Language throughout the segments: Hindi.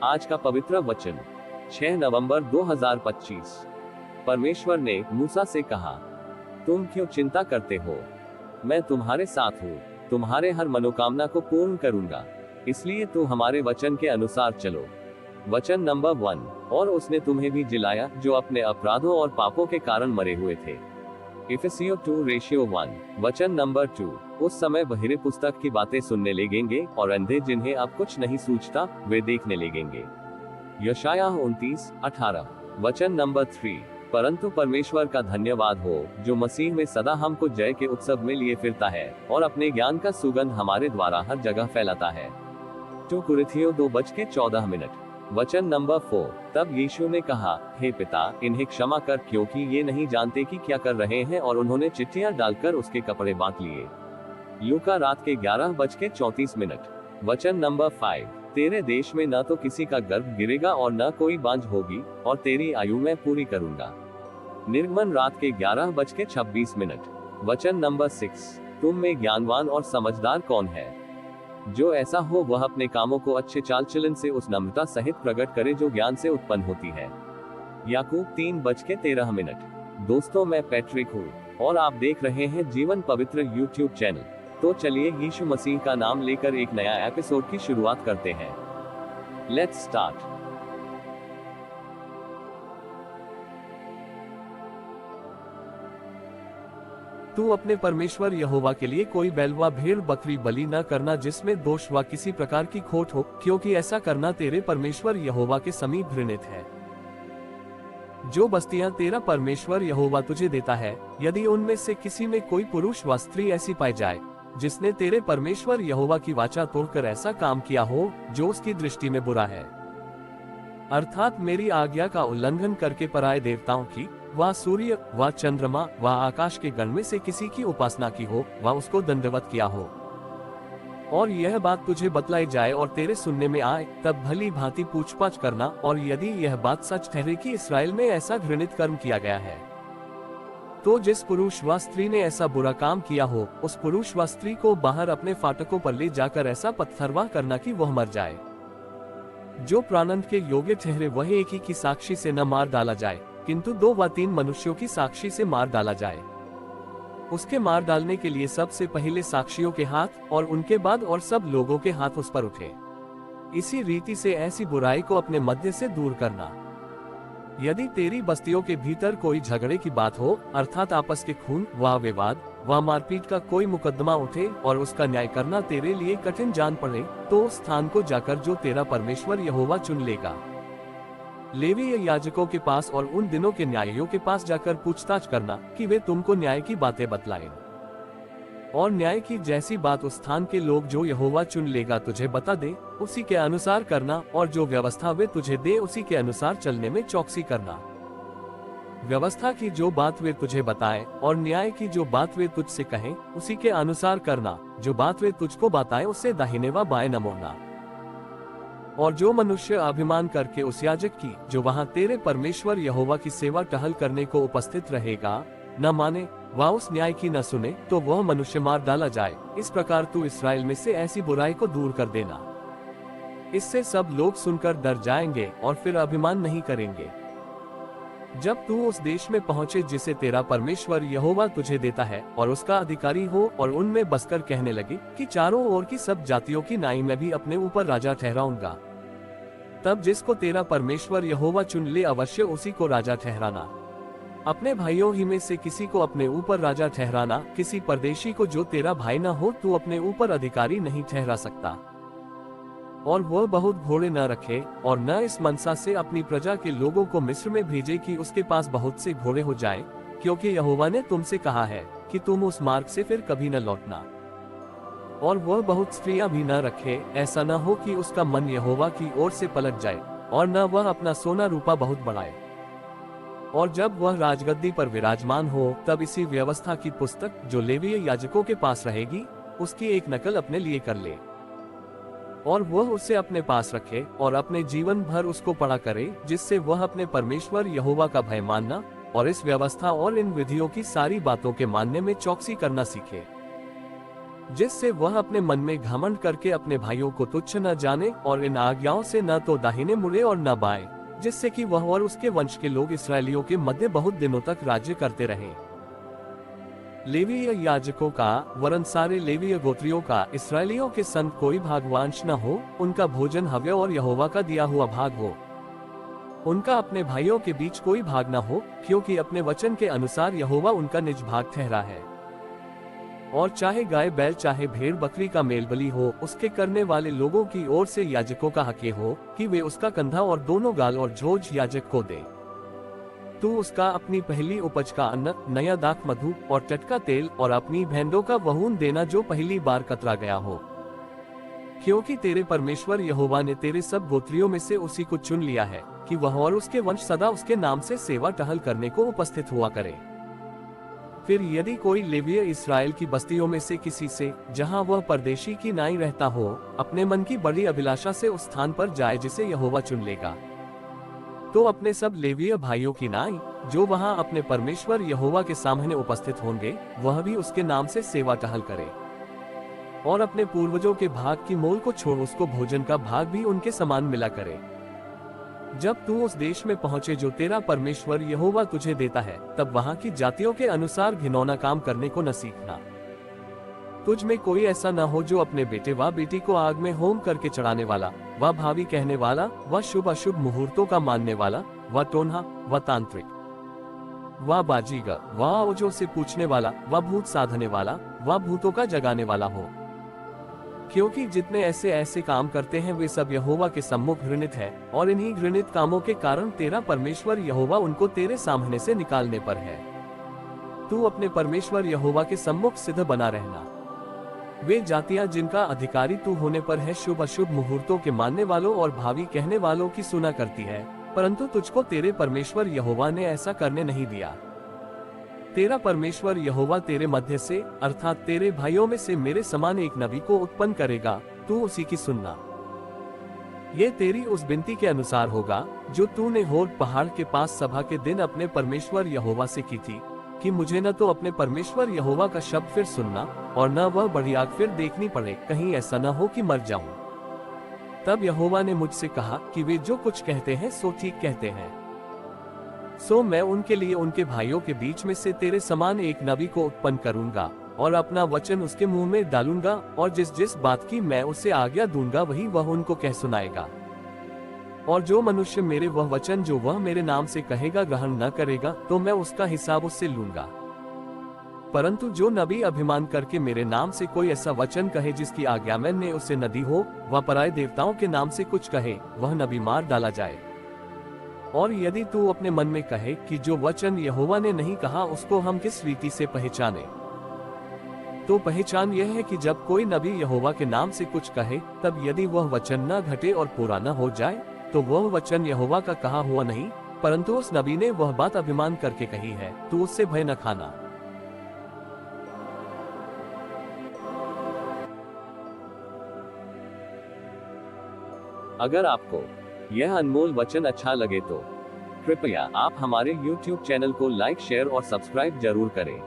आज का पवित्र वचन 6 नवंबर 2025। परमेश्वर ने मूसा से कहा, तुम क्यों चिंता करते हो? मैं तुम्हारे साथ हूँ, तुम्हारे हर मनोकामना को पूर्ण करूंगा, इसलिए तू हमारे वचन के अनुसार चलो। वचन नंबर 1, और उसने तुम्हें भी जिलाया जो अपने अपराधों और पापों के कारण मरे हुए थे। इफिसियों 2:1। वचन नंबर 2, उस समय बहिरे पुस्तक की बातें सुनने लगेंगे और अंधे जिन्हें अब कुछ नहीं सूझता वे देखने लगेंगे। यशायाह 29:18। वचन नंबर 3, परंतु परमेश्वर का धन्यवाद हो जो मसीह में सदा हमको जय के उत्सव में लिए फिरता है और अपने ज्ञान का सुगंध हमारे द्वारा हर जगह फैलाता है। 2 कुरिन्थियों 2:14। वचन नंबर 4, तब यीशु ने कहा, हे पिता, इन्हें क्षमा कर क्योंकि ये नहीं जानते कि क्या कर रहे हैं, और उन्होंने चिट्ठियां डालकर उसके कपड़े बांट लिए। लूका रात के 11:34। वचन नंबर 5, तेरे देश में न तो किसी का गर्भ गिरेगा और न कोई बांझ होगी, और तेरी आयु मैं पूरी करूंगा। निर्गमन रात के 11:26। वचन नंबर 6, तुम में ज्ञानवान और समझदार कौन है? जो ऐसा हो वह अपने कामों को अच्छे चाल चलन से उस नम्रता सहित प्रकट करे जो ज्ञान से उत्पन्न होती है। याकूब 3:13। दोस्तों, मैं पैट्रिक हूँ और आप देख रहे हैं जीवन पवित्र यूट्यूब चैनल। तो चलिए यीशु मसीह का नाम लेकर एक नया एपिसोड की शुरुआत करते हैं। Let's start. तू अपने परमेश्वर यहोवा के लिए कोई बैल व भेड़ बकरी बलि न करना जिसमें दोष व किसी प्रकार की खोट हो, क्योंकि ऐसा करना तेरे परमेश्वर यहोवा के समीप घृणित है। जो बस्तियां तेरा परमेश्वर यहोवा तुझे देता है, यदि उनमें से किसी में कोई पुरुष व स्त्री ऐसी पाई जाए जिसने तेरे परमेश्वर यहोवा की वाचा तोड़कर ऐसा काम किया हो जो उसकी दृष्टि में बुरा है, अर्थात मेरी आज्ञा का उल्लंघन करके पराये देवताओं की व सूर्य व चंद्रमा व आकाश के गण में से किसी की उपासना की हो व उसको दंडवत किया हो, और यह बात तुझे बतलाई जाए और तेरे सुनने में आए, तब भली भांति पूछताछ करना, और यदि यह बात सच ठहरे कि इसराइल में ऐसा घृणित कर्म किया गया है, तो जिस पुरुष व स्त्री ने ऐसा बुरा काम किया हो उस पुरुष व स्त्री को बाहर अपने फाटकों पर ले जाकर ऐसा पत्थरवाह करना कि वह मर जाए। जो प्राणदंड के योग्य ठहरे वह एक ही की साक्षी से न मार डाला जाए, किंतु 2 व 3 मनुष्यों की साक्षी से मार डाला जाए। उसके मार डालने के लिए सबसे पहले साक्षियों के हाथ और उनके बाद और सब लोगों के हाथ उस पर उठे। इसी रीति से ऐसी बुराई को अपने मध्य से दूर करना। यदि तेरी बस्तियों के भीतर कोई झगड़े की बात हो, अर्थात आपस के खून व विवाद व मारपीट का कोई मुकदमा उठे और उसका न्याय करना तेरे लिए कठिन जान पड़े, तो उस स्थान को जाकर जो तेरा परमेश्वर यहोवा चुन लेगा, लेवीय याजकों के पास और उन दिनों के न्यायियों के पास जाकर पूछताछ करना कि वे तुमको न्याय की बातें बतलाएं। और न्याय की जैसी बात उस स्थान के लोग जो यहोवा चुन लेगा तुझे बता दे, उसी के अनुसार करना, और जो व्यवस्था वे तुझे दे उसी के अनुसार चलने में चौकसी करना। व्यवस्था की जो बात वे तुझे बताएं और न्याय की जो बात वे तुझसे कहें उसी के अनुसार करना। जो बात वे तुझको बताएं उससे दाहिने व बाएं न मोड़ना। और जो मनुष्य अभिमान करके उस याजक की जो वहां तेरे परमेश्वर यहोवा की सेवा टहल करने को उपस्थित रहेगा न माने व उस न्याय की न सुने, तो वह मनुष्य मार डाला जाए। इस प्रकार तू इसराइल में से ऐसी बुराई को दूर कर देना। इससे सब लोग सुनकर डर जाएंगे और फिर अभिमान नहीं करेंगे। जब तू उस देश में पहुंचे जिसे तेरा परमेश्वर यहोवा तुझे देता है और उसका अधिकारी हो, और उनमें बसकर कहने लगे कि चारों ओर की सब जातियों की नाई मैं भी अपने ऊपर राजा ठहराऊंगा, तब जिसको तेरा परमेश्वर यहोवा चुन ले अवश्य उसी को राजा ठहराना। अपने भाइयों ही में से किसी को अपने ऊपर राजा ठहराना। किसी परदेशी को जो तेरा भाई न हो तू अपने ऊपर अधिकारी नहीं ठहरा सकता। और वह बहुत घोड़े न रखे और न इस मनसा से अपनी प्रजा के लोगों को मिस्र में भेजे कि उसके पास बहुत से घोड़े हो जाएं, क्योंकि यहोवा ने तुमसे कहा है कि तुम उस मार्ग से फिर कभी न लौटना। और वह बहुत स्त्रियां भी न रखे, ऐसा न हो कि उसका मन यहोवा की ओर से पलट जाए, और न वह अपना सोना रूपा बहुत बढ़ाए। और जब वह राजगद्दी पर विराजमान हो, तब इसी व्यवस्था की पुस्तक जो लेवीय याजकों के पास रहेगी उसकी एक नकल अपने लिए कर ले, और वह उसे अपने पास रखे और अपने जीवन भर उसको पढ़ा करे, जिससे वह अपने परमेश्वर यहोवा का भय मानना और इस व्यवस्था और इन विधियों की सारी बातों के मानने में चौकसी करना सीखे। जिससे वह अपने मन में घमंड करके अपने भाइयों को तुच्छ न जाने और इन आज्ञाओं से न तो दाहिने मुड़े और न बाएं, जिससे कि वह और उसके वंश के लोग इसराइलियों के मध्य बहुत दिनों तक राज्य करते रहे। लेवीय याजकों का वरन सारे लेवीय गोत्रियों का इसराइलियों के संग कोई भागवांश न हो, उनका भोजन हव्य और यहोवा का दिया हुआ भाग हो। उनका अपने भाइयों के बीच कोई भाग न हो, क्योंकि अपने वचन के अनुसार यहोवा उनका निज भाग ठहरा है। और चाहे गाय बैल चाहे भेड़ बकरी का मेलबली हो, उसके करने वाले लोगों की ओर से याजकों का हक ये हो कि वे उसका कंधा और दोनों गाल और झोज याजक को दे। तू उसका अपनी पहली उपज का अन्न, नया दाख मधु और टटका तेल और अपनी भेंड़ों का वहून देना जो पहली बार कतरा गया हो, क्योंकि तेरे परमेश्वर यहोवा ने तेरे सब गोत्रियों में से उसी को चुन लिया है कि वह और उसके वंश सदा उसके नाम से सेवा टहल करने को उपस्थित हुआ करे। फिर यदि कोई लेवीय इसराइल की बस्तियों में से किसी से, जहां वह परदेशी की नाई रहता हो, अपने मन की बड़ी अभिलाषा से उस स्थान पर जाए जिसे यहोवा चुन लेगा, तो अपने सब लेवीय भाइयों की नाई जो वहां अपने परमेश्वर यहोवा के सामने उपस्थित होंगे, वह भी उसके नाम से सेवा टहल करे। और अपने पूर्वजों के भाग की मोल को छोड़ उसको भोजन का भाग भी उनके समान मिला करे। जब तू उस देश में पहुंचे जो तेरा परमेश्वर यहोवा तुझे देता है, तब वहां की जातियों के अनुसार घिनौना काम करने को न सीखना। तुझ में कोई ऐसा न हो जो अपने बेटे व बेटी को आग में होम करके चढ़ाने वाला, व भावी कहने वाला, व शुभ अशुभ मुहूर्तों का मानने वाला, व टोन्हा, व तांत्रिक, व बाजीगर, व ओजों से पूछने वाला, व भूत साधने वाला, व भूतों का जगाने वाला हो। क्योंकि जितने ऐसे ऐसे काम करते हैं वे सब यहोवा के सम्मुख घृणित है, और इन्हीं घृणित कामों के कारण तेरा परमेश्वर यहोवा उनको तेरे सामने से निकालने पर है। तू अपने परमेश्वर यहोवा के सम्मुख सिद्ध बना रहना। वे जातियां जिनका अधिकारी तू होने पर है शुभ अशुभ मुहूर्तों के मानने वालों और भावी कहने वालों की सुना करती है, परंतु तुझको तेरे परमेश्वर यहोवा ने ऐसा करने नहीं दिया। तेरा परमेश्वर यहोवा तेरे मध्य से अर्थात तेरे भाइयों में से मेरे समान एक नबी को उत्पन्न करेगा, तू उसी की सुनना। ये तेरी उस विनती के अनुसार होगा जो तूने होर पहाड़ के पास सभा के दिन अपने परमेश्वर यहोवा से की थी, कि मुझे न तो अपने परमेश्वर यहोवा का शब्द फिर सुनना और न वह बड़ी आग फिर देखनी पड़े, कहीं ऐसा न हो कि मर जाऊं। तब यहोवा ने मुझसे कहा कि वे जो कुछ कहते हैं सो ठीक कहते हैं। सो मैं उनके लिए उनके भाइयों के बीच में से तेरे समान एक नबी को उत्पन्न करूंगा और अपना वचन उसके मुंह में डालूंगा, और जिस जिस बात की मैं उसे आज्ञा दूंगा वही वह उनको कह सुनाएगा। और जो मनुष्य मेरे वह वचन जो वह मेरे नाम से कहेगा ग्रहण न करेगा, तो मैं उसका हिसाब उससे लूंगा। परंतु जो नबी अभिमान करके मेरे नाम से कोई ऐसा वचन कहे जिसकी आज्ञा मैंने उसे न दी हो, वह पराये देवताओं के नाम से कुछ कहे, वह नबी मार डाला जाए। और यदि तू अपने मन में कहे कि जो वचन यहोवा ने नहीं कहा उसको हम किस रीति से पहचाने, तो पहचान यह है कि जब कोई नबी यहोवा के नाम से कुछ कहे, तब यदि वह वचन न घटे और पूरा न हो जाए, तो वह वचन यहोवा का कहा हुआ नहीं, परंतु उस नबी ने वह बात अभिमान करके कही है, तो उससे भय न खाना। अगर आपको यह अनमोल वचन अच्छा लगे तो कृपया आप हमारे YouTube चैनल को लाइक, शेयर और सब्सक्राइब जरूर करें,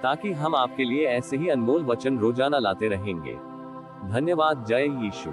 ताकि हम आपके लिए ऐसे ही अनमोल वचन रोजाना लाते रहेंगे। धन्यवाद। जय यीशु।